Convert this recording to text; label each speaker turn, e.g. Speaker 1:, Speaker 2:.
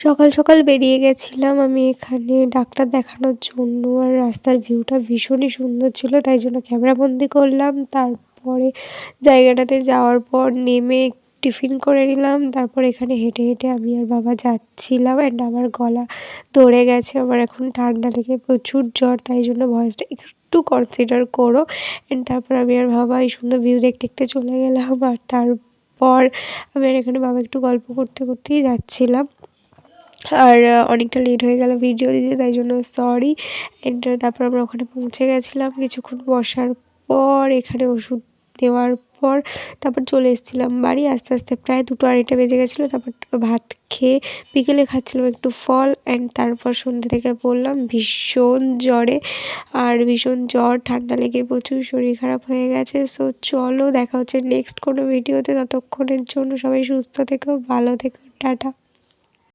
Speaker 1: সকাল সকাল বেরিয়ে গেছিলাম আমি এখানে ডাক্তার দেখানোর জন্য। আর রাস্তার ভিউটা ভীষণই সুন্দর ছিল, তাই জন্য ক্যামেরাবন্দি করলাম। তারপরে জায়গাটাতে যাওয়ার পর নেমে টিফিন করে নিলাম। তারপর এখানে হেঁটে হেঁটে আমি আর বাবা যাচ্ছিলাম। অ্যান্ড আমার গলা ধরে গেছে, আমার এখন ঠান্ডা লেগে প্রচুর জ্বর, তাই জন্য ভয়েসটা একটু কনসিডার করো। অ্যান্ড তারপর আমি আর বাবা এই সুন্দর ভিউ দেখতে দেখতে চলে গেলাম। আর তারপর আমি আর এখানে বাবা একটু গল্প করতে করতেই যাচ্ছিলাম। আর অনেকটা লেট হয়ে গেল ভিডিও দিতে, তাই জন্য সরি। অ্যান্ড তারপর আমরা ওখানে পৌঁছে গেছিলাম। কিছুক্ষণ বসার পর এখানে ওষুধ দেওয়ার পর তারপর চলে এসেছিলাম বাড়ি। আস্তে আস্তে প্রায় 2-2:30 বেজে গেছিলো। তারপর ভাত খেয়ে বিকেলে খাচ্ছিলাম একটু ফল। অ্যান্ড তারপর সন্ধ্যে থেকে পড়লাম ভীষণ জ্বরে। আর ভীষণ জ্বর, ঠান্ডা লেগে প্রচুর শরীর খারাপ হয়ে গেছে। সো চলো দেখা হচ্ছে নেক্সট কোনো ভিডিওতে। ততক্ষণের জন্য সবাই সুস্থ থেকো, ভালো থেকো, টাটা।